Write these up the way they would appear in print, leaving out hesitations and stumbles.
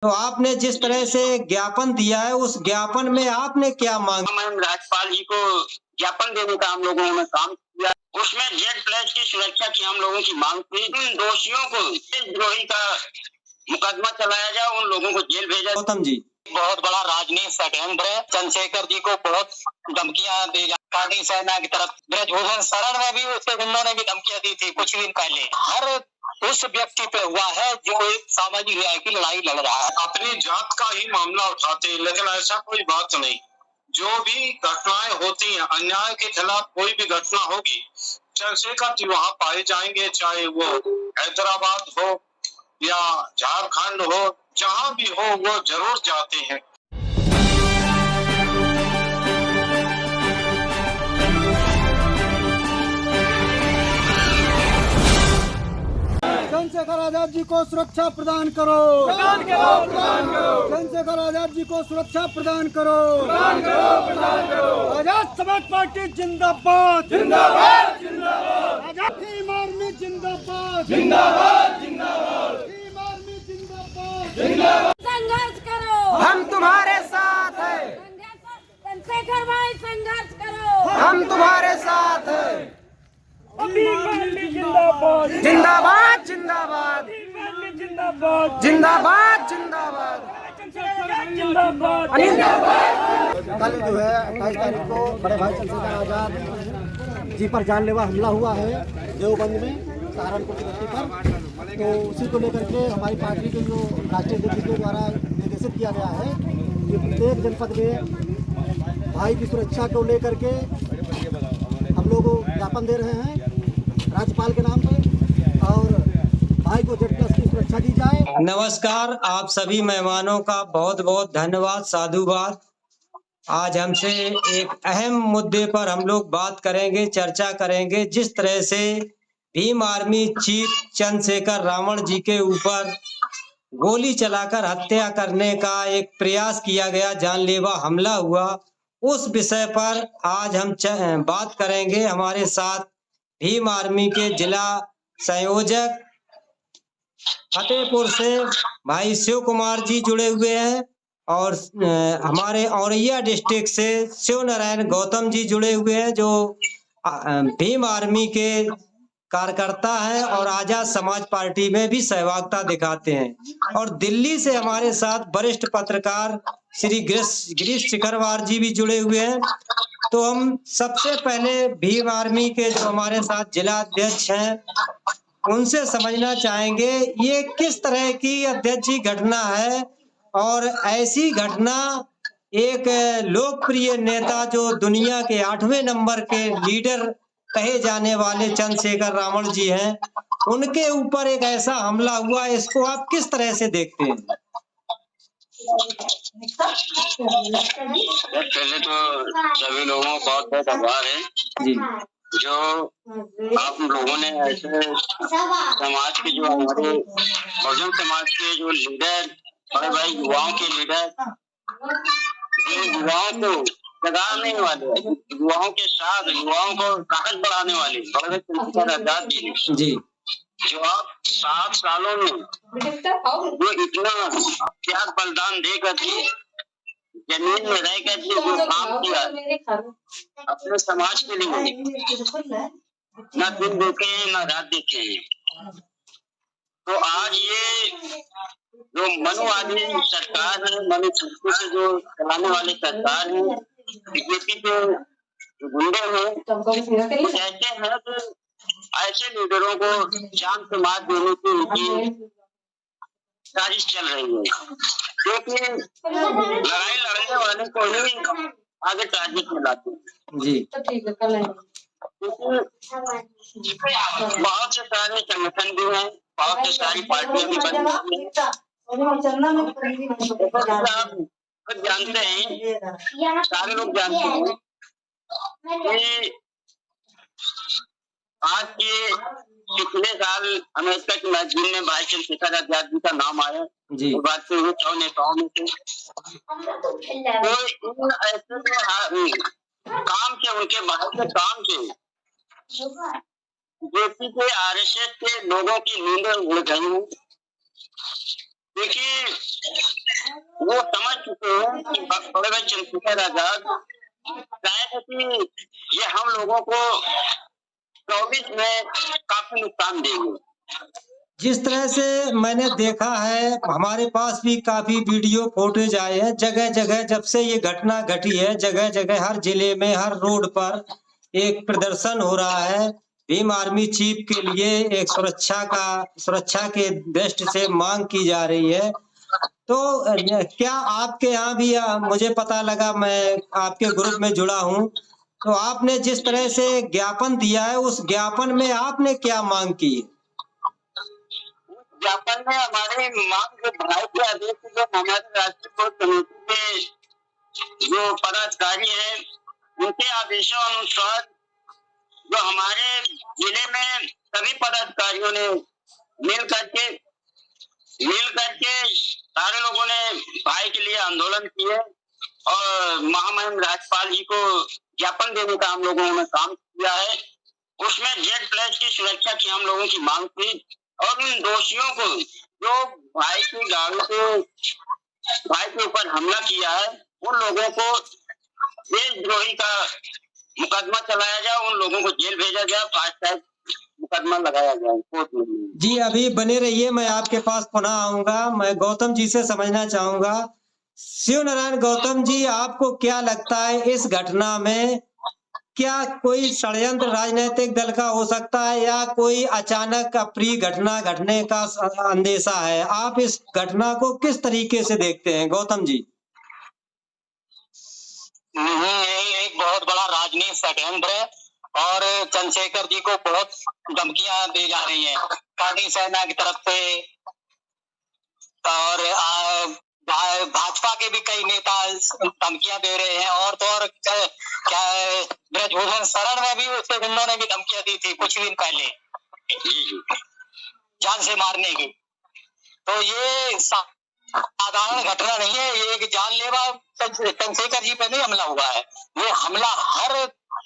तो आपने जिस तरह से ज्ञापन दिया है, उस ज्ञापन में आपने क्या मांगा? हम राज्यपाल जी को ज्ञापन देने का हम लोगों ने काम किया। उसमें Z+ की सुरक्षा की हम लोगों की मांग थी। उन दोषियों को देशद्रोही का मुकदमा चलाया जाए, उन लोगों को जेल भेजा। गौतम जी, बहुत बड़ा राजनीतिक षड्यंत्र है। चंद्रशेखर जी को बहुत धमकियां दी जाती सेना की तरफ। ब्रजभूषण शरण में भी उसके गुंडों ने भी धमकियां दी थी कुछ दिन पहले। हर उस व्यक्ति पे हुआ है जो एक सामाजिक न्याय की लड़ाई लड़ रहा है। अपनी जात का ही मामला उठाते हैं, लेकिन ऐसा कोई बात नहीं। जो भी घटनाएं होती हैं, अन्याय के खिलाफ कोई भी घटना होगी, चंद्रशेखर जी वहाँ पाए जाएंगे, चाहे वो हैदराबाद हो या झारखंड हो, जहाँ भी हो वो जरूर जाते हैं। चंद्रशेखर आजाद जी को सुरक्षा प्रदान करो। चंद्रशेखर आजाद जी को सुरक्षा प्रदान करो। आजाद समाज पार्टी जिंदाबाद। आजाद भीम आर्मी जिंदाबाद। भीम आर्मी जिंदाबाद। संघर्ष करो, हम तुम्हारे साथ हैं। चंद्रशेखर भाई संघर्ष करो, हम तुम्हारे साथ हैं। जिंदाबाद जिंदाबाद जिंदाबाद जिंदाबाद जिंदाबाद जिंदाबाद। कल जो है 28 तारीख को बड़े भाई चंद्रशेखर आजाद जी पर जानलेवा हमला हुआ है देवबंद में, सहारनपुर की धरती पर। तो उसी को लेकर के हमारी पार्टी के जो राष्ट्रीय अध्यक्ष के द्वारा निर्देशित किया गया है कि प्रत्येक जनपद में भाई की सुरक्षा को लेकर के हम लोग ज्ञापन दे रहे हैं राज्यपाल के नाम पे, और भाई को Z+ की सुरक्षा दी जाए। नमस्कार। आप सभी मेहमानों का बहुत बहुत धन्यवाद, साधुवाद। आज हमसे एक अहम मुद्दे पर हम लोग बात करेंगे, चर्चा करेंगे। जिस तरह से भीम आर्मी चीफ चंद्रशेखर रावण जी के ऊपर गोली चलाकर हत्या करने का एक प्रयास किया गया, जानलेवा हमला हुआ, उस विषय पर आज हम बात करेंगे। हमारे साथ भीम आर्मी के जिला संयोजक फतेहपुर से भाई शिव कुमार जी जुड़े हुए हैं, और हमारे औरैया डिस्ट्रिक्ट से शिव नारायण गौतम जी जुड़े हुए हैं, जो भीम आर्मी के कार्यकर्ता हैं और आजाद समाज पार्टी में भी सहभागिता दिखाते हैं। और दिल्ली से हमारे साथ वरिष्ठ पत्रकार श्री गिरीश शिखरवार जी भी जुड़े हुए हैं। तो हम सबसे पहले भीम आर्मी के जो हमारे साथ जिला अध्यक्ष हैं, उनसे समझना चाहेंगे ये किस तरह की अध्यक्ष जी घटना है, और ऐसी घटना एक लोकप्रिय नेता जो दुनिया के 8वें नंबर के लीडर कहे जाने वाले चंद्रशेखर रावण जी हैं, उनके ऊपर एक ऐसा हमला हुआ, इसको आप किस तरह से देखते हैं? पहले तो सभी लोगों को बहुत बहुत आभार है जी, जो आप लोगों ने ऐसे समाज के, जो हमारे बहुजन समाज के जो लीडर, बड़े भाई युवाओं के लीडर, जो युवाओं को जगाने वाले, युवाओं के साथ युवाओं को ताकत बढ़ाने वाले बड़े भाई चंद्रशेखर आजाद जी, जो आप 7 सालों में वो इतना त्याग बलिदान देकर के जमीन में रह कर के जो काम किया अपने समाज के लिए, न दिन देखे न रात देखे। तो आज ये जो मनुवादी सरकार है, मनु शक्ति से जो चलाने वाले सरकार है, बीजेपी के गुंडे हैं, कहते हैं कि ऐसे लीडरों को जान से मार देने की उनकी साजिश चल रही है, क्योंकि लड़ाई लड़ने वाले को ही आगे टारगेट में लाते हैं। जी, बहुत से सारे संगठन भी हैं, बहुत से सारी पार्टियां भी बनी हैं। आप जानते हैं, सारे लोग जानते हैं कि आज के पिछले साल अमेरिका के मैगजीन में भाई चंद्रशेखर आजाद जी का नाम आया जी, बात से हुए 100 नेताओं में से। तो इन ऐसे काम के, उनके बाहर के काम के, जेपी के RSS के लोगों की नींदें उड़ गई हैं, देखिए वो समझ चुके हैं कि बड़े भाई चंद्रशेखर आजाद शायद है कि ये हम लोगों को 24 में काफी नुकसान देंगे। जिस तरह से मैंने देखा है, हमारे पास भी काफी वीडियो फुटेज आए हैं, जगह जगह जब से ये घटना घटी है, जगह जगह हर जिले में हर रोड पर एक प्रदर्शन हो रहा है। भीम आर्मी चीफ के लिए एक सुरक्षा के दृष्टि से मांग की जा रही है। तो क्या आपके यहाँ भी मुझे पता लगा, मैं आपके ग्रुप में जुड़ा हूँ, तो आपने जिस तरह से ज्ञापन दिया है, उस ज्ञापन में आपने क्या मांग की? ज्ञापन में हमारी मांग जो बढ़ाई के आदेश जो हमारे राष्ट्रीय कोर कमेटी के जो पदाधिकारी हैं उनके आदेशों अनुसार जो हमारे जिले में सभी पदाधिकारियों ने मिल करके सारे लोगों ने भाई के लिए आंदोलन किए और महामहिम राज्यपाल जी को ज्ञापन देने का हम लोगों ने काम किया है। उसमें Z+ की सुरक्षा की हम लोगों की मांग थी और उन दोषियों को जो भाई की गाड़ी को भाई के ऊपर हमला किया है उन लोगों को देशद्रोही का मुकदमा चलाया जाए, उन लोगों को जेल भेजा जाए, फास्ट ट्रैक मुकदमा लगाया जाए कोर्ट में। जी अभी बने रहिए, मैं आपके पास पुनः आऊंगा। मैं गौतम जी से समझना चाहूंगा, शिव नारायण गौतम जी, आपको क्या लगता है इस घटना में क्या कोई षड्यंत्र राजनीतिक दल का हो सकता है या कोई अचानक अप्रिय घटना घटने का अंदेशा है? आप इस घटना को किस तरीके से देखते हैं गौतम जी? नहीं, एक बहुत बड़ा राजनीतिक षड्यंत्र है और चंद्रशेखर जी को बहुत धमकियां दी जा रही हैं कांग्रेस सेना की तरफ से और भाजपा के भी कई नेता धमकियां दे रहे हैं और तो और क्या ब्रजभूषण शरण में भी उसके गुंडों ने भी धमकियां दी थी कुछ दिन पहले जान से मारने की। तो ये साधारण घटना नहीं है, ये एक जानलेवा चंद्रशेखर जी पे नहीं हमला हुआ है, ये हमला हर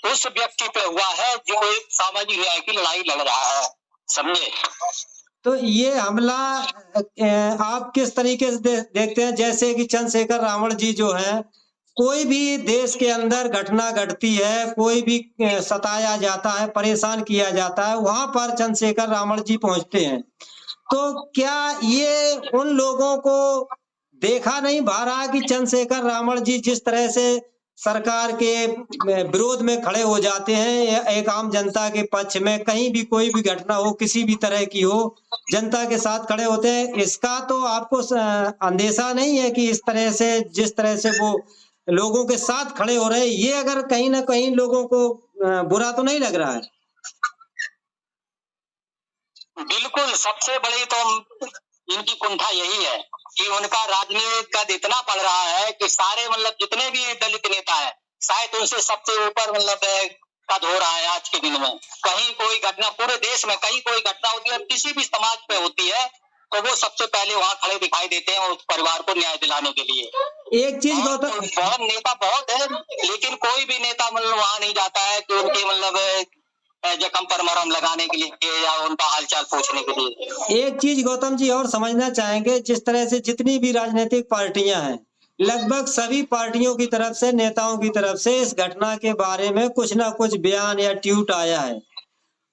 उस व्यक्ति पे हुआ है जो एक सामाजिक न्याय की लड़ाई लड़ रहा है, समझे? तो ये हमला आप किस तरीके से देखते हैं? जैसे कि चंद्रशेखर रावण जी जो है, कोई भी देश के अंदर घटना घटती है, कोई भी सताया जाता है, परेशान किया जाता है, वहां पर चंद्रशेखर रावण जी पहुंचते हैं। तो क्या ये उन लोगों को देखा नहीं भा रहा कि चंद्रशेखर रावण जी जिस तरह से सरकार के विरोध में खड़े हो जाते हैं, एक आम जनता के पक्ष में, कहीं भी कोई भी घटना हो, किसी भी तरह की हो, जनता के साथ खड़े होते हैं। इसका तो आपको अंदेशा नहीं है कि इस तरह से जिस तरह से वो लोगों के साथ खड़े हो रहे हैं, ये अगर कहीं ना कहीं लोगों को बुरा तो नहीं लग रहा है? बिल्कुल, सबसे बड़ी तो इनकी कुंठा यही है कि उनका राजनीति का इतना पड़ रहा है कि सारे मतलब जितने भी दलित नेता है शायद उनसे सबसे ऊपर मतलब कद हो रहा है आज के दिन में। कहीं कोई घटना पूरे देश में कहीं कोई घटना होती है, किसी भी समाज पे होती है, तो वो सबसे पहले वहाँ खड़े दिखाई देते हैं उस परिवार को न्याय दिलाने के लिए। एक चीज गौतम, बहुत नेता बहुत है लेकिन कोई भी नेता मतलब वहाँ नहीं जाता है कि उनकी मतलब जख्म पर मरहम लगाने के लिए या उनका हालचाल पूछने के लिए। एक चीज गौतम जी और समझना चाहेंगे, जिस तरह से जितनी भी राजनीतिक पार्टियां हैं, लगभग सभी पार्टियों की तरफ से, नेताओं की तरफ से इस घटना के बारे में कुछ ना कुछ बयान या ट्वीट आया है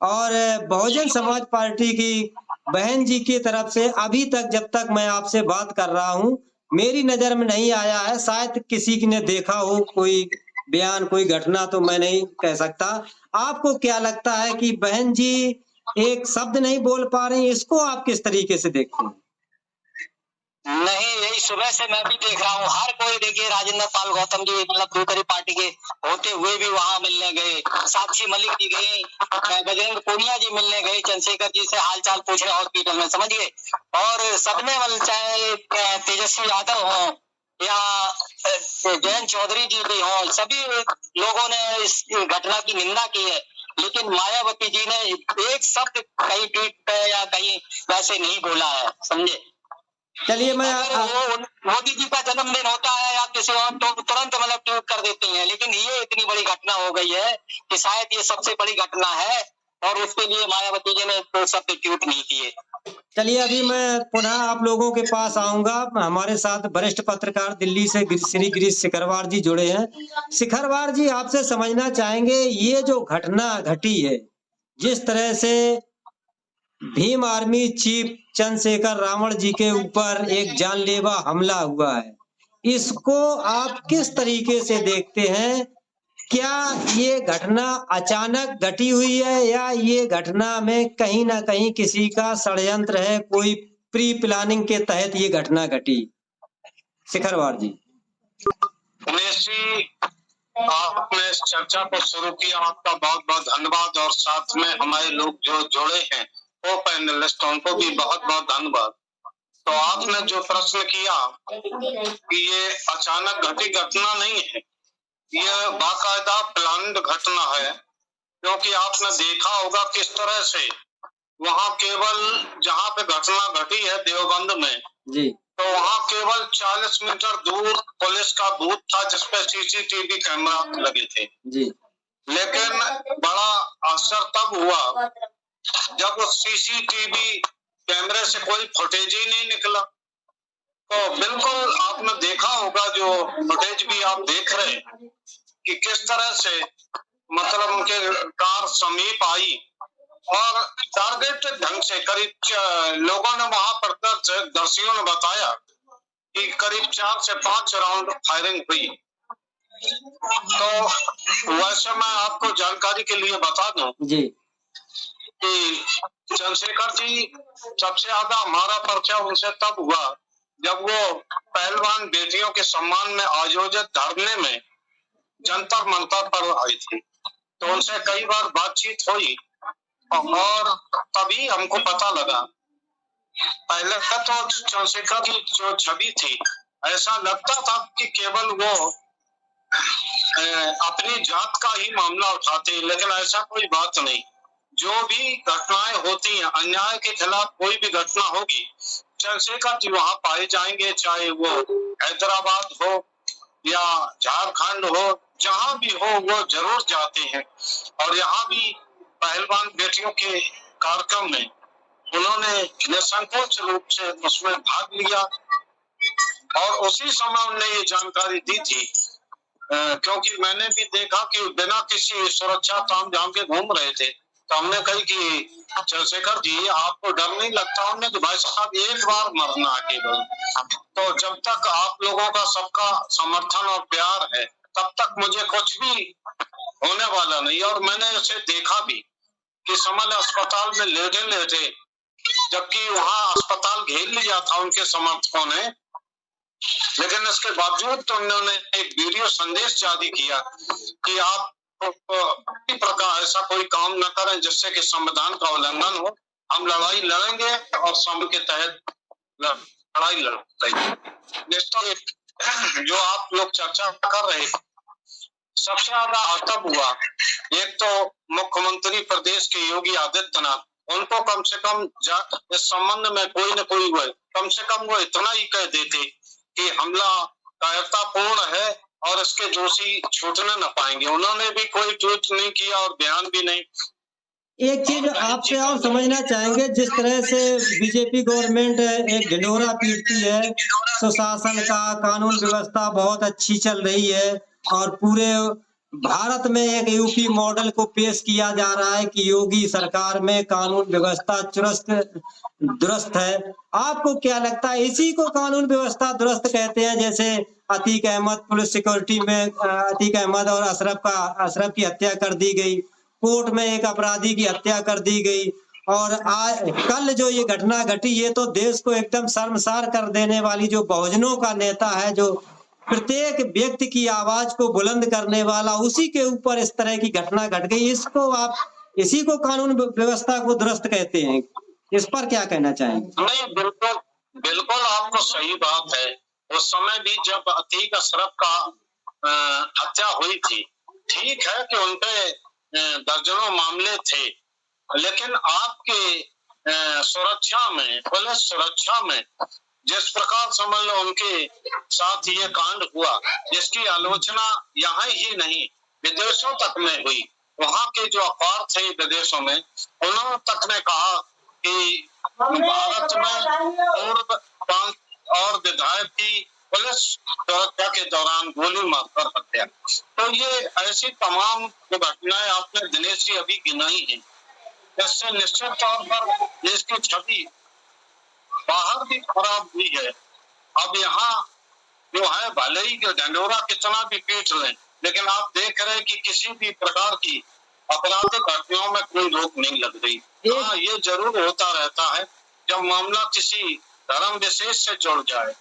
और बहुजन समाज पार्टी की बहन जी की तरफ से अभी तक, जब तक मैं आपसे बात कर रहा हूं, मेरी नजर में नहीं आया है। शायद किसी ने देखा हो कोई बयान, कोई घटना, तो मैं नहीं कह सकता। आपको क्या लगता है कि बहन जी एक शब्द नहीं बोल पा रही, इसको आप किस तरीके से देखते हैं? नहीं, यही सुबह से मैं भी देख रहा हूँ, हर कोई देखिए राजेंद्र पाल गौतम जी मतलब दूसरी पार्टी के होते हुए भी वहाँ मिलने गए, साक्षी मलिक जी गई, बजरंग पूनिया जी मिलने गए चंद्रशेखर जी से हालचाल पूछने हॉस्पिटल में, समझिए। और सबने मतलब चाहे तेजस्वी यादव हो या जयंत चौधरी जी भी हो, सभी लोगों ने इस घटना की निंदा की है, लेकिन मायावती जी ने एक शब्द कहीं ट्वीट पे या कहीं वैसे नहीं बोला है, समझे। चलिए मैं मोदी जी का जन्मदिन होता है या किसी और तो तुरंत मतलब ट्वीट कर देते हैं, लेकिन ये इतनी बड़ी घटना हो गई है कि शायद ये सबसे बड़ी घटना है और उसके लिए मायावती जी ने तो सब्स्टिट्यूट नहीं किए। चलिए, अभी मैं पुनः आप लोगों के पास आऊंगा। हमारे साथ वरिष्ठ पत्रकार दिल्ली से श्री गिरीश शिखरवार जी जुड़े हैं। शिखरवार जी, आपसे समझना चाहेंगे, ये जो घटना घटी है, जिस तरह से भीम आर्मी चीफ चंद्रशेखर रावण जी के ऊपर एक जानलेवा हमला हुआ है, इसको आप किस तरीके से देखते हैं? क्या ये घटना अचानक घटी हुई है या ये घटना में कहीं ना कहीं किसी का षड्यंत्र है, कोई प्री प्लानिंग के तहत ये घटना घटी? शिखरवार जी। उमेश जी, आपने इस चर्चा को शुरू किया, आपका बहुत बहुत धन्यवाद। और साथ में हमारे लोग जो जुड़े हैं वो पैनलिस्ट, उनको भी बहुत बहुत धन्यवाद। तो आपने जो प्रश्न किया कि ये अचानक घटी घटना नहीं है, यह बाकायदा प्लान्ड घटना है। क्योंकि आपने देखा होगा किस तरह से वहाँ केवल जहाँ पे घटना घटी है देवबंद में जी, तो वहाँ केवल 40 मीटर दूर पुलिस का बूथ था जिसपे सीसीटीवी कैमरा लगे थे जी। लेकिन बड़ा असर तब हुआ जब उस सीसीटीवी कैमरे से कोई फुटेज ही नहीं निकला। तो बिल्कुल आपने देखा होगा, जो फुटेज भी आप देख रहे हैं कि किस तरह से मतलब उनके कार समीप आई और टारगेट ढंग से करीब लोगों ने वहां प्रत्यक्षदर्शियों ने बताया कि करीब 4 से 5 राउंड फायरिंग हुई। तो वैसे मैं आपको जानकारी के लिए बता दूं जी कि चंद्रशेखर जी सबसे ज्यादा हमारा परिचय उनसे तब हुआ जब वो पहलवान बेटियों के सम्मान में आयोजित धरने में जंतर मंतर पर आई थी। तो उनसे कई बार बातचीत हुई और तभी हमको पता लगा। पहले तो चंद्रशेखर की जो छवि थी, ऐसा लगता था कि केवल वो अपनी जात का ही मामला उठाते, लेकिन ऐसा कोई बात नहीं। जो भी घटनाएं होती हैं, अन्याय के खिलाफ कोई भी घटना होगी, चंद्रशेखर जी वहां पाए जाएंगे, चाहे वो हैदराबाद हो या झारखंड हो, जहां भी हो वो जरूर जाते हैं। और यहाँ भी पहलवान बेटियों के कार्यक्रम में उन्होंने निसंकोच रूप से उसमें भाग लिया और उसी समय उन्होंने ये जानकारी दी थी, क्योंकि मैंने भी देखा कि बिना किसी सुरक्षा तामझाम के घूम रहे थे। तो हमने कही कि चंद्रशेखर जी आपको डर नहीं लगता? उन्होंने तो भाई साहब एक बार मरना है केवल, तो जब तक आप लोगों का सबका समर्थन और प्यार है तब तक मुझे कुछ भी होने वाला नहीं। और मैंने उसे देखा भी कि समल अस्पताल में लेटे लेटे, जबकि वहां अस्पताल घेर लिया था उनके समर्थकों ने, लेकिन इसके बावजूद तो उन्होंने एक वीडियो संदेश जारी किया कि आप प्रकार ऐसा कोई काम न करें जिससे कि संविधान का उल्लंघन हो। हम लड़ाई लड़ेंगे और संविधान के तहत लड़ाई लड़ेंगे। जो आप लोग चर्चा कर रहे, सबसे ज्यादा तब हुआ, एक तो मुख्यमंत्री प्रदेश के योगी आदित्यनाथ, उनको कम से कम इस संबंध में कोई न कोई वो कम से कम वो इतना ही कह देते कि हमला कायरतापूर्ण है और इसके दोषी छूटने न पाएंगे। उन्होंने भी कोई ट्वीट नहीं किया और बयान भी नहीं। एक चीज आपसे और समझना चाहेंगे, जिस तरह से बीजेपी गवर्नमेंट एक ढिंढोरा पीटती है, सुशासन का कानून व्यवस्था बहुत अच्छी चल रही है और पूरे भारत में एक यूपी मॉडल को पेश किया जा रहा है कि योगी सरकार में कानून व्यवस्था चुस्त दुरुस्त है। आपको क्या लगता है, इसी को कानून व्यवस्था दुरुस्त कहते हैं? जैसे अतीक अहमद पुलिस सिक्योरिटी में अतीक अहमद और अशरफ की हत्या कर दी गई, कोर्ट में एक अपराधी की हत्या कर दी गई, और कल जो ये घटना घटी, ये तो देश को एकदम शर्मसार कर देने वाली, जो बहुजनों का नेता है, जो प्रत्येक व्यक्ति की आवाज को बुलंद करने वाला, उसी के ऊपर इस तरह की घटना घट गई। इसको आप इसी को कानून व्यवस्था को दुरुस्त कहते हैं? इस पर क्या कहना चाहेंगे? नहीं, बिल्कुल बिल्कुल आपको सही बात है। उस समय भी जब अतीक अशरफ का हत्या हुई थी, ठीक है कि उनपे दर्जनों मामले थे, लेकिन आपके सुरक्षा में, पुलिस सुरक्षा में जिस प्रकार समझ लो उनके साथ ये कांड हुआ, जिसकी आलोचना यहाँ ही नहीं विदेशों तक में हुई, वहाँ के जो अखबार थे विदेशों में, उन्होंने तक ने कहा कि भारत में पूर्व पांच और विधायक की पुलिस सुरक्षा के दौरान गोली मारकर हत्या। तो ये ऐसी तमाम जो घटनाएं आपने दिनेश जी अभी गिनाई है, इससे निश्चित तौर पर देश की छवि बाहर भी खराब हुई है। अब यहाँ जो है भले ही जो ढंढोरा कितना भी पीट लें, लेकिन आप देख रहे हैं कि किसी भी प्रकार की आपराधिक घटनाओं में कोई रोक नहीं लग रही। हाँ, ये जरूर होता रहता है जब मामला किसी धर्म विशेष से जुड़ जाए।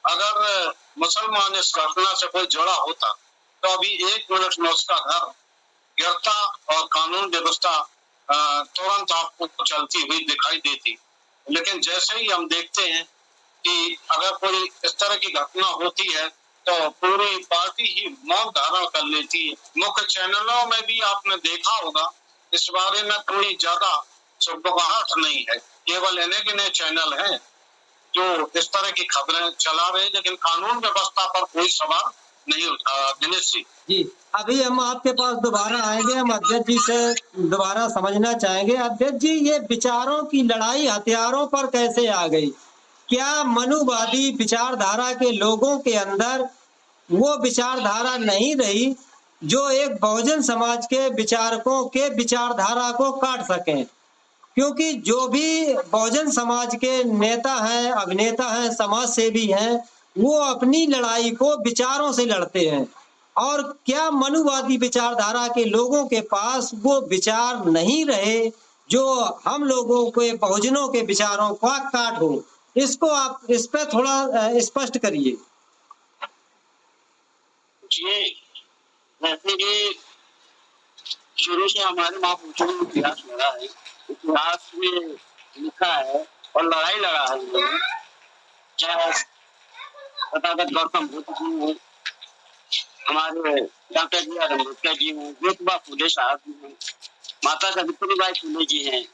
अगर मुसलमान इस घटना से कोई जुड़ा होता तो अभी 1 मिनट में उसका घर गिरता और कानून व्यवस्था तुरंत आपको चलती हुई दिखाई देती। लेकिन जैसे ही हम देखते हैं कि अगर कोई इस तरह की घटना होती है तो पूरी पार्टी ही मौन धारण कर लेती है। मुख्य चैनलों में भी आपने देखा होगा, इस बारे में कोई ज्यादा सुगबुगाहट नहीं है। केवल इन्हें चैनल हैं जो इस तरह की खबरें चला रहे, लेकिन कानून व्यवस्था पर कोई सवाल नहीं उठा। दिनेश जी, अभी हम आपके पास दोबारा आएंगे। हम अध्यक्ष जी से दोबारा समझना चाहेंगे। अध्यक्ष जी, ये विचारों की लड़ाई हथियारों पर कैसे आ गई? क्या मनुवादी विचारधारा के लोगों के अंदर वो विचारधारा नहीं रही जो एक बहुजन समाज के विचारकों के विचारधारा को काट सकें? क्योंकि जो भी बहुजन समाज के नेता हैं, अभिनेता हैं, समाज सेवी हैं, वो अपनी लड़ाई को विचारों से लड़ते हैं। और क्या मनुवादी विचारधारा के लोगों के पास वो विचार नहीं रहे जो हम लोगों के बहुजनों के विचारों का काट हो? इसको आप इस पर थोड़ा स्पष्ट करिए। जैसे कि शुरू से हमारे महापुरुषों ने इतिहास लड़ा है, इतिहास में लिखा है और लड़ाई लड़ा है। चाहे तथागत गौतम बुद्ध जी हो, हमारे doctor B are Ambedkar ji हो, ज्योतिबा फुले साहब जी हो, माता सावित्रीबाई फुले जी हैं,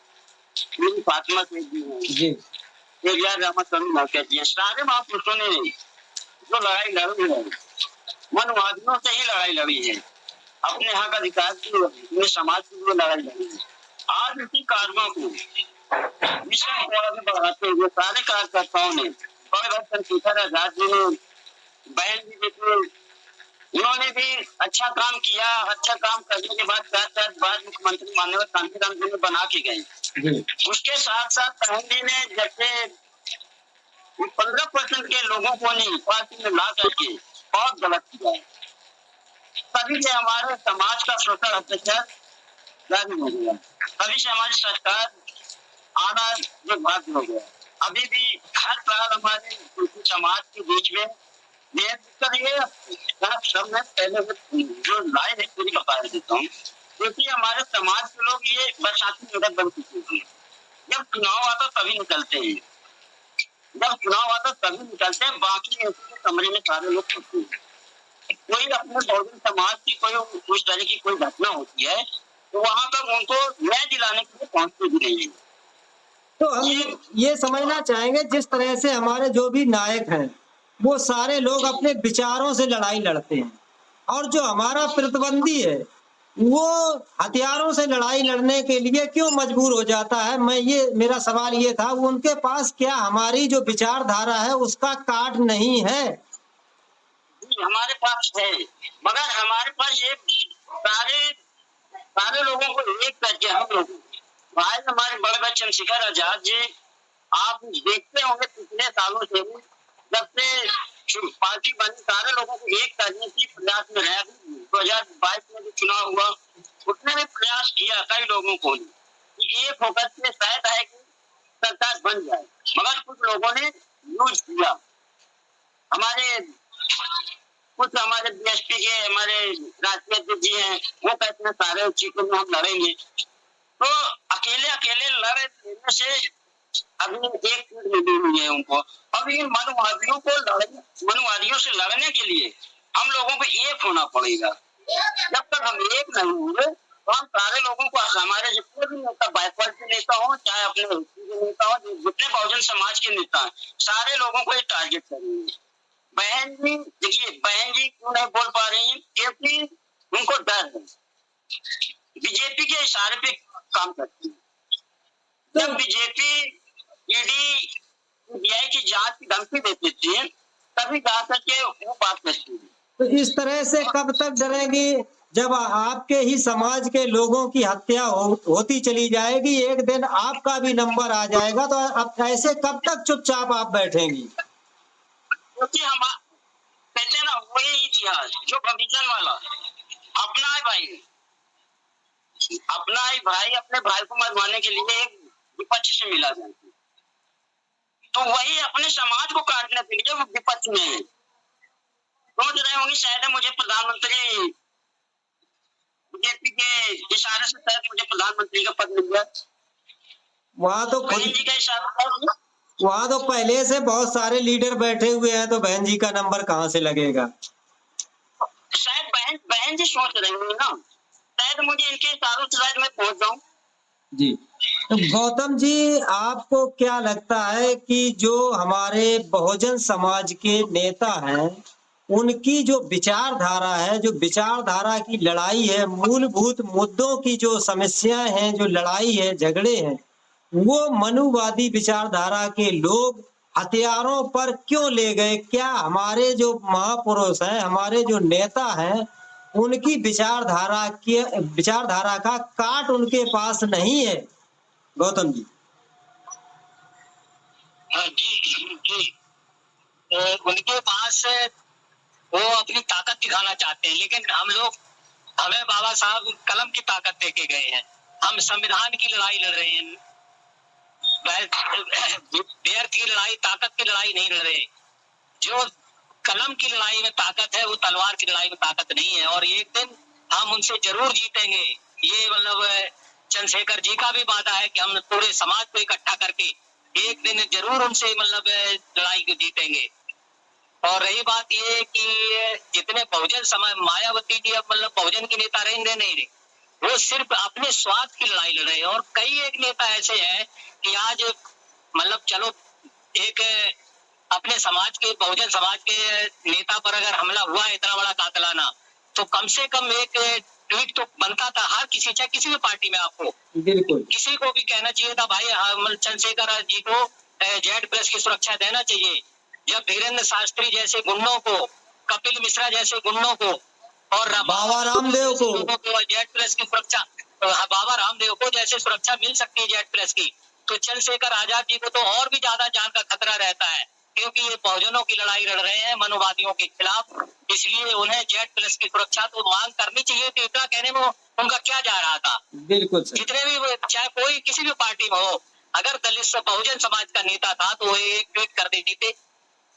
फातिमा सेठ जी हैं, रामाचंद्र जी हैं। सारे महापुरुषों ने जो लड़ाई लड़ी है, मनवादियों से ही लड़ाई लड़ी है। अपने हक अधिकार की, अपने समाज की जो लड़ाई लड़ी है। आज इसी कार्यों को विषय को आगे बढ़ाते हुए सारे कार्यकर्ताओं ने, चंद्रशेखर आजाद जी ने, बहन जी देखिए, उन्होंने भी अच्छा काम किया। अच्छा काम करने के बाद 4 साल बाद मुख्यमंत्री माननीय कांशीराम जी ने बना के गए। उसके साथ साथ बहन जी ने जैसे 15% के लोगों को नहीं पार्टी में ला करके बहुत गलत किया। तभी से हमारे समाज का सोशल अत्याचार जारी हो गया, तभी से हमारी सरकार आना जो बात हो गया। अभी भी हर साल हमारे समाज के बीच में ये सब में पहले जो लाइन है पूरी बता देता हूँ, क्योंकि हमारे समाज के लोग ये बरसाती जगत बन चुके हैं। जब चुनाव आता तभी निकलते हैं, जब चुनाव आता तभी निकलते हैं, बाकी कमरे में सारे लोग होते हैं। कोई अपने बहुजन समाज की कोई उस तरह की कोई घटना होती है तो वहां तक उनको न्याय दिलाने के लिए पहुंचते भी नहीं है। तो हम ये समझना चाहेंगे, जिस तरह से हमारे जो भी नायक हैं वो सारे लोग अपने विचारों से लड़ाई लड़ते हैं, और जो हमारा प्रतिद्वंदी है वो हथियारों से लड़ाई लड़ने के लिए क्यों मजबूर हो जाता है? मेरा सवाल ये था, उनके पास क्या हमारी जो विचारधारा है उसका काट नहीं है? हमारे पास है, मगर हमारे पास ये सारे लोगों को एक करके हम लोग भाई, हमारे बड़े भाई चंद्रशेखर आजाद जी, आप देखते होंगे पिछले सालों से जब से पार्टी बनी, सारे लोगों को एक करने की प्रयास में रहा। 2022 में जो चुनाव हुआ उसने भी प्रयास किया कई लोगों को कि एक होकर के शायद है कि सरकार बन जाए, मगर कुछ लोगों ने यूज किया। कुछ हमारे बीएसपी के हमारे राष्ट्रीय अध्यक्ष जी हैं, वो कहते हैं सारे चीजों में हम लड़ेंगे। तो अकेले लड़ने से अभी एक सीट मिली हुई है उनको। अब इन मनुवादियों से लड़ने के लिए हम लोगों को एक होना पड़ेगा। जब तक हम एक नहीं होंगे तो हम सारे लोगों को, हमारे जितने भी नेता, बैकवर्ड के नेता हो चाहे अपने नेता हो, जितने बहुजन समाज के नेता हैं, सारे लोगों को ये टारगेट करेंगे। बहन जी देखिए, बहन जी क्यों नहीं बोल पा रही है? क्योंकि उनको डर है, बीजेपी के इशारे पे काम करती है। जब बीजेपी ईडी सीबीआई की जांच की धमकी देती थी तभी जा करके वो बात करती है। तो इस तरह से कब तक डरेंगी जब आपके ही समाज के लोगों की हत्या होती चली जाएगी, एक दिन आपका भी नंबर आ जाएगा, तो अब ऐसे कब तक चुपचाप आप बैठेंगी? क्योंकि हम कहते हैं ना वही इतिहास जो भविष्य वाला अपना ही भाई अपने भाई को मरवाने के लिए एक विपक्ष से मिला जाए, तो वही अपने समाज को काटने के लिए वो विपक्ष में है। सोच रहे होंगे शायद मुझे प्रधानमंत्री बीजेपी के इशारे से शायद मुझे प्रधानमंत्री का पद मिल गया। वहाँ तो बहन जी का इशारा था, वहाँ तो पहले से बहुत सारे लीडर बैठे हुए हैं, तो बहन जी का नंबर कहाँ से लगेगा? शायद बहन जी सोच रहे होंगे ना, शायद मुझे इनके इशारों से शायद मैं पहुंच जाऊं। जी, तो गौतम जी, आपको क्या लगता है कि जो हमारे बहुजन समाज के नेता हैं, उनकी जो विचारधारा है, जो विचारधारा की लड़ाई है, मूलभूत मुद्दों की जो समस्याएं हैं, जो लड़ाई है, झगड़े हैं, वो मनुवादी विचारधारा के लोग हथियारों पर क्यों ले गए? क्या हमारे जो महापुरुष हैं, हमारे जो नेता हैं, उनकी विचारधारा का काट उनके पास नहीं है? गौतम जी। हाँ जी। तो उनके पास वो अपनी ताकत दिखाना चाहते हैं, लेकिन हमें बाबा साहब कलम की ताकत देके गए हैं। हम संविधान की लड़ाई लड़ रहे हैं, देर की लड़ाई, ताकत की लड़ाई नहीं लड़ रहे। जो कलम की लड़ाई में ताकत है वो तलवार की लड़ाई में ताकत नहीं है, और एक दिन हम उनसे जरूर जीतेंगे। ये मतलब चंद्रशेखर जी का भी वादा है कि हम पूरे समाज को इकट्ठा करके एक दिन जरूर उनसे मतलब लड़ाई को जीतेंगे। और रही बात ये कि जितने बहुजन समाज, मायावती जी अब मतलब बहुजन की नेता रहेंगे नहीं रहे, वो सिर्फ अपने स्वार्थ की लड़ाई लड़ रहे हैं। और कई एक नेता ऐसे हैं कि आज मतलब चलो एक अपने समाज के, बहुजन समाज के नेता पर अगर हमला हुआ है इतना बड़ा कातलाना, तो कम से कम एक ट्वीट तो बनता था हर किसी, चाहे किसी भी पार्टी में आपको बिल्कुल किसी को भी कहना चाहिए था भाई चंद्रशेखर जी को Z+ की सुरक्षा देना चाहिए। जब धीरेन्द्र शास्त्री जैसे गुंडों को, कपिल मिश्रा जैसे गुंडों को और बाबा रामदेव को Z+ की सुरक्षा, बाबा रामदेव को जैसे सुरक्षा मिल सकती है Z+ की, तो चंद्रशेखर आजाद जी को तो और भी ज्यादा जान का खतरा रहता है, क्योंकि ये बहुजनों की लड़ाई लड़ रहे हैं मनुवादियों के खिलाफ। इसलिए उन्हें Z+ की सुरक्षा तो मांग करनी चाहिए थी। इतना कहने में उनका क्या जा रहा था? बिल्कुल सर। जितने भी, चाहे कोई किसी भी पार्टी में हो, अगर दलित बहुजन समाज का नेता था तो वो एक ट्वीट कर देती थे।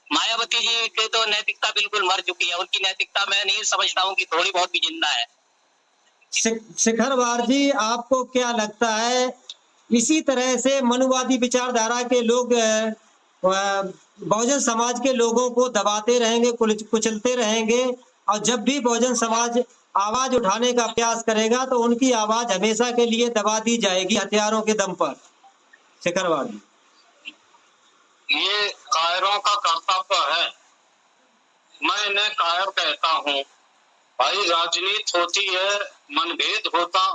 मायावती जी की तो नैतिकता बिल्कुल मर चुकी है, उनकी नैतिकता मैं नहीं समझता हूँ कि थोड़ी बहुत भी जिंदा है। शिखरवार जी, आपको क्या लगता है इसी तरह से मनुवादी विचारधारा के लोग बहुजन समाज के लोगों को दबाते रहेंगे, कुचलते रहेंगे, और जब भी बहुजन समाज आवाज उठाने का प्रयास करेगा तो उनकी आवाज हमेशा के लिए दबा दी जाएगी हथियारों के दम पर? शिखरवार जी, ये कायरों का कर्तव्य है। मैं इन्हें कायर कहता हूँ। भाई राजनीति होती है, मनभेद होता है,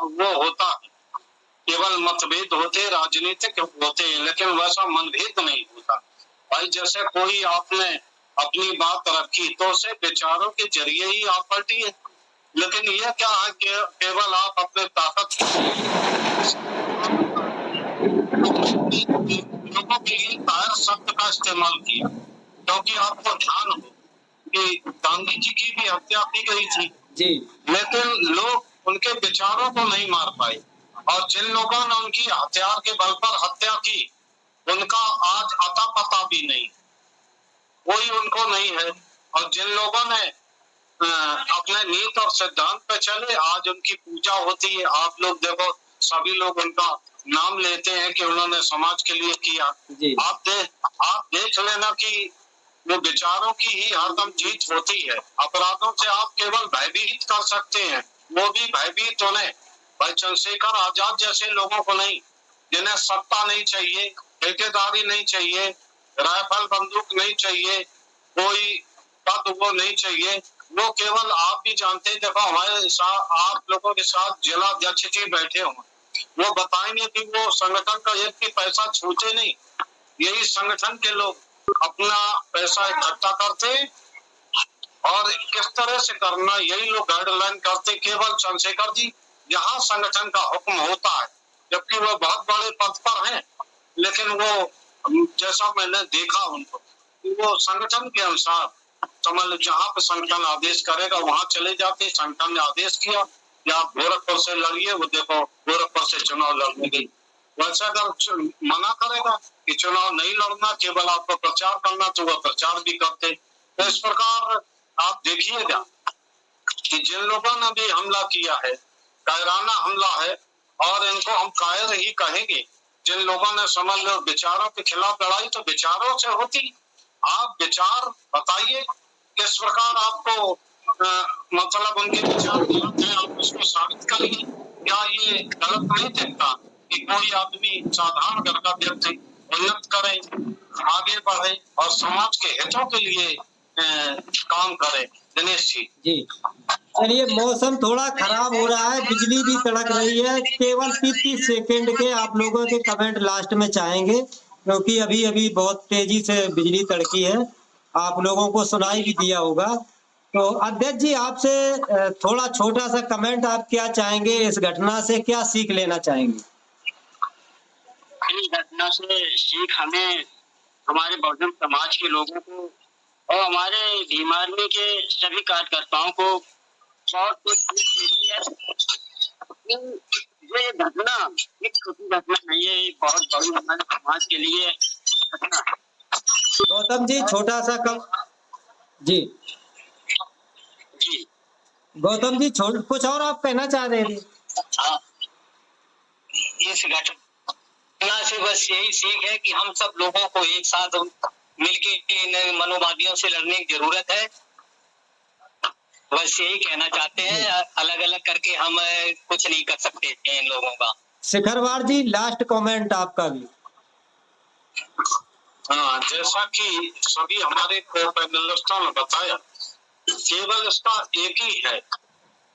केवल मतभेद होते, राजनीतिक होते हैं, लेकिन वैसा मनभेद नहीं होता। भाई जैसे कोई आपने अपनी बात रखी तो उसे विचारों के जरिए ही आप पलटी है, लेकिन यह क्या है कि केवल आप अपने ताकत लोगों के लिए कायर शब्द का इस्तेमाल किया, क्योंकि आपको ध्यान हो कि गांधी जी की भी हत्या की गई थी जी, लेकिन लोग उनके विचारों को नहीं मार पाए, और जिन लोगों ने उनकी हथियार के बल पर हत्या की उनका आज अता पता भी नहीं, कोई उनको नहीं है। और जिन लोगों ने अपने नीत और सिद्धांत पे चले, आज उनकी पूजा होती है। आप लोग देखो, सभी लोग उनका नाम लेते हैं कि उन्होंने समाज के लिए किया। आप देख लेना कि वो विचारों की ही हरदम जीत होती है। अपराधों से आप केवल भयभीत कर सकते हैं, वो भी भयभीत होने भाई चंद्रशेखर आजाद जैसे लोगों को नहीं, जिन्हें सत्ता नहीं चाहिए, ठेकेदारी नहीं चाहिए, राइफल बंदूक नहीं चाहिए, कोई पद वो नहीं चाहिए, वो केवल आप भी जानते हैं। देखो हमारे साथ आप लोगों के साथ जिला अध्यक्ष जी बैठे हुए, वो बताएंगे कि वो संगठन का एक भी पैसा छूटे नहीं। यही संगठन के लोग अपना पैसा इकट्ठा करते और किस तरह से करना यही लोग गाइडलाइन करते। केवल चंद्रशेखर जी यहाँ संगठन का हुक्म होता है, जबकि वो बहुत बड़े पद पर हैं, लेकिन वो जैसा मैंने देखा उनको कि वो संगठन के अनुसार समझ लो जहाँ पे संगठन आदेश करेगा वहां चले जाते। संगठन ने आदेश किया कि आप गोरखपुर से लड़िए, वो देखो गोरखपुर से चुनाव लड़ने गई। वैसे अगर मना करेगा कि चुनाव नहीं लड़ना, केवल आपको प्रचार करना, तो वह प्रचार भी करते। तो इस प्रकार आप देखिएगा कि जिन लोगों ने भी हमला किया है, कायराना हमला है, और इनको हम कायर ही कहेंगे। जिन लोगों ने समझ लो विचारों के खिलाफ लड़ाई, तो विचारों से होती। आप विचार बताइए किस प्रकार आपको मतलब उनके विचार गलत है, आप उसको साबित करिए। क्या ये गलत नहीं दिखता कि कोई आदमी साधारण घर का व्यक्ति उन्नत करे, आगे बढ़े और समाज के हितों के लिए काम करे। दिनेश जी जी चलिए, मौसम थोड़ा खराब हो रहा है, बिजली भी कड़क रही है। केवल 30 सेकंड के आप लोगों के कमेंट लास्ट में चाहेंगे, क्योंकि अभी अभी बहुत तेजी से बिजली कड़की है। आप लोगों को सुनाई भी दिया होगा। तो अध्यक्ष जी, आपसे थोड़ा छोटा सा कमेंट, आप क्या चाहेंगे इस घटना से, क्या सीख लेना चाहेंगे? इस घटना से सीख हमें हमारे बहुजन समाज के लोगों को और हमारे भीम आर्मी के सभी कार्यकर्ताओं को बहुत कुछ सीख मिली है। ये घटना एक छोटी घटना नहीं है, ये बहुत बड़ी हमारे समाज के लिए घटना है। गौतम जी छोटा सा जी जी गौतम जी कुछ और आप कहना चाह रहे थे? हाँ, इस घटना से बस यही सीख है कि हम सब लोगों को एक साथ मिलके इन मनोवादियों से लड़ने की जरूरत है। बस यही कहना चाहते हैं, अलग अलग करके हम कुछ नहीं कर सकते इन लोगों का। शिखरवार जी, लास्ट कमेंट आपका भी। हाँ, जैसा कि सभी हमारे पैनलिस्टों ने बताया, केवल इसका एक ही है,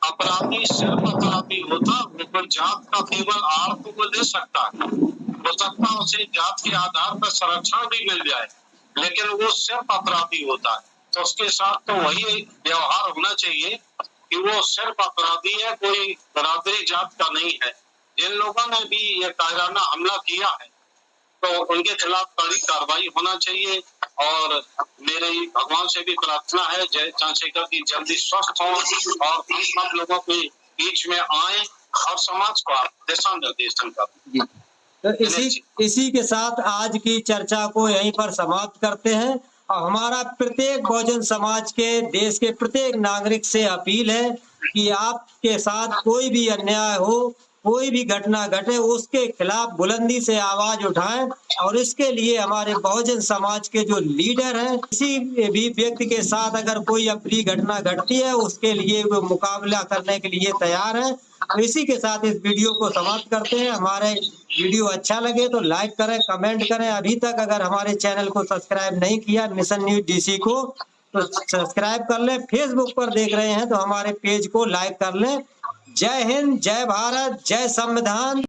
अपराधी सिर्फ अपराधी होता, वो कोई जात का केवल आड़ को वो ले सकता है। हो सकता है उसे जात के आधार पर संरक्षण भी मिल जाए, लेकिन वो सिर्फ अपराधी होता है। तो उसके साथ तो वही व्यवहार होना चाहिए कि वो सिर्फ अपराधी है, कोई बराबरी जात का नहीं है। जिन लोगों ने भी ये कायराना हमला किया है, तो उनके खिलाफ कड़ी कार्रवाई होना चाहिए। और मेरी भगवान से भी प्रार्थना है जय चंद्रशेखर की जल्दी स्वस्थ हो और सब लोगों के बीच में आए और समाज को दिशा निर्देशन करें। तो इसी के साथ आज की चर्चा को यहीं पर समाप्त करते हैं। और हमारा प्रत्येक बहुजन समाज के देश के प्रत्येक नागरिक से अपील है कि आपके साथ कोई भी अन्याय हो, कोई भी घटना घटे, उसके खिलाफ बुलंदी से आवाज उठाएं। और इसके लिए हमारे बहुजन समाज के जो लीडर हैं, किसी भी व्यक्ति के साथ अगर कोई अप्रिय घटना घटती है, उसके लिए वो मुकाबला करने के लिए तैयार है। तो इसी के साथ इस वीडियो को समाप्त करते हैं। हमारे वीडियो अच्छा लगे तो लाइक करें, कमेंट करें। अभी तक अगर हमारे चैनल को सब्सक्राइब नहीं किया मिशन न्यूज डीसी को, तो सब्सक्राइब कर लें। फेसबुक पर देख रहे हैं तो हमारे पेज को लाइक कर लें। जय हिंद, जय भारत, जय संविधान।